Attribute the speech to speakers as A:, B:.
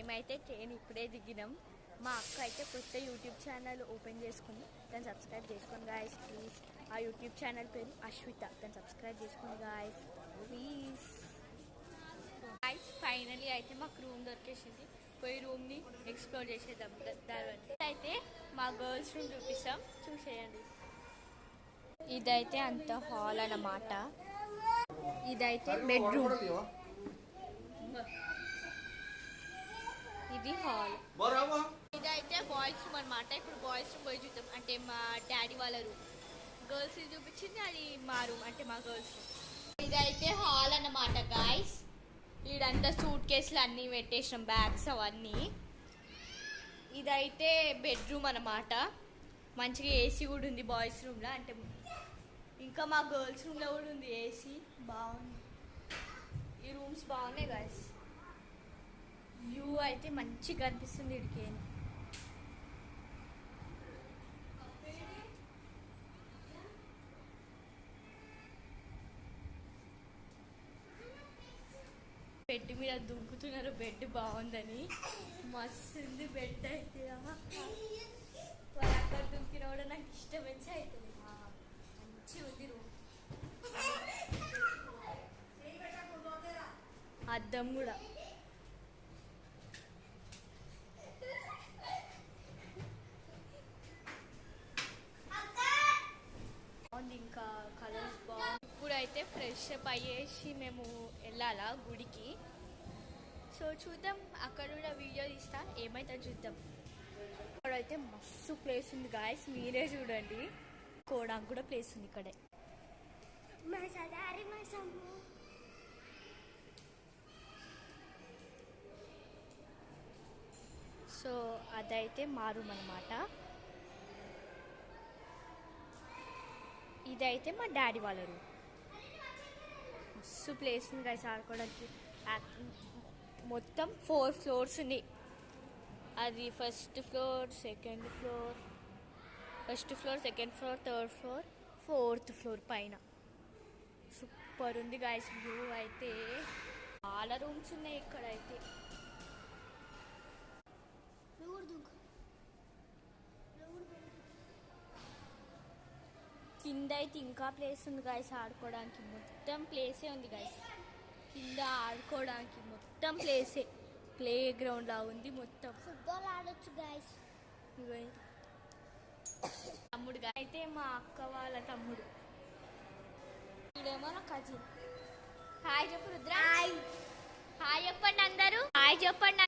A: మేమైతే ట్రైన్ ఇప్పుడే దిగినాం. మా అక్క అయితే కొత్త యూట్యూబ్ ఛానల్ ఓపెన్ చేసుకుంది. దాన్ని సబ్స్క్రైబ్ చేసుకోండి గాయస్ ప్లీజ్. ఆ యూట్యూబ్ ఛానల్ పేరు అశ్విత. దాన్ని సబ్స్క్రైబ్ చేసుకోండి గాయస్ ప్లీజ్. గాయస్ ఫైనలీ అయితే మాకు రూమ్ దొరికేసింది. పోయి రూమ్ని ఎక్స్ప్లోర్ చేసేద్దాం. తర్వాత అయితే మా గర్ల్స్ రూమ్ చూపిస్తాం, చూసేయండి. ఇదైతే అంత హాల్ అన్నమాట. ఇదైతే బెడ్రూమ్, ఇది హాల్. ఇదైతే బాయ్స్ రూమ్ అనమాట. ఇప్పుడు బాయ్స్ రూమ్ పోయి చూద్దాం. అంటే మా డాడీ వాళ్ళ రూమ్. గర్ల్స్ చూపించింది, అది మా రూమ్ అంటే మా గర్ల్స్ రూమ్. ఇదైతే హాల్ అన్నమాట గాయస్. ఈడంతా సూట్ కేసులు అన్నీ పెట్టేసినాం, బ్యాగ్స్ అవన్నీ. ఇదైతే బెడ్రూమ్ అన్నమాట. మంచిగా ఏసీ కూడా ఉంది బాయ్స్ రూమ్లో. అంటే ఇంకా మా గర్ల్స్ రూమ్లో కూడా ఉంది ఏసీ. బాగుంది. ఈ రూమ్స్ బాగున్నాయి గాయస్. వ్యూ అయితే మంచిగా కనిపిస్తుంది ఇడికి. బెడ్ మీద దుంకుతున్నారు, బెడ్ బాగుందని. మస్తు ఉంది బెడ్ అయితే. వాళ్ళు అక్కడ దుంకిన కూడా నాకు ఇష్టం వచ్చి అవుతుంది. మంచిగా ఉంది రూమ్. అద్దం కూడా బాగుంది. ఇంకా కలర్స్ బాగుంది. ఇప్పుడైతే ఫ్రెష్ అప్ అయ్యేసి మేము వెళ్ళాలా గుడికి. సో చూద్దాం, అక్కడ కూడా వీడియో తీస్తా, ఏమైతే చూద్దాం. ఇక్కడైతే మస్తు ప్లేస్ ఉంది గాయస్, మీరే చూడండి. కోడానికి కూడా ప్లేస్ ఉంది ఇక్కడే. సో అదైతే మా రూమ్ అనమాట. ఇదైతే మా డాడీ వాళ్ళ రూమ్. మస్తు ప్లేస్ ఉంది గాయస్ ఆడుకోవడానికి. మొత్తం 4 ఫ్లోర్స్ ఉన్నాయి. అది first floor, second floor, second floor, third floor, 4th floor పైన. సూపర్ ఉంది గాయస్ వ్యూ అయితే. చాలా రూమ్స్ ఉన్నాయి ఇక్కడైతే. కింద అయితే ఇంకా ప్లేస్ ఉంది గాయస్ ఆడుకోవడానికి. మొత్తం ప్లేసే ఉంది గాయస్ కింద ఆడుకోవడానికి. మొత్తం ప్లేసే, ప్లే గ్రౌండ్ లా ఉంది మొత్తం. ఫుట్బాల్ ఆడొచ్చు గాయస్. తమ్ముడు అయితే మా అక్క వాళ్ళ తమ్ముడు. ఇదేమో నా కజిన్. హాయ్ చెప్పు రుద్ర. హాయ్ చెప్పండి అందరూ. హాయ్ చెప్పండి.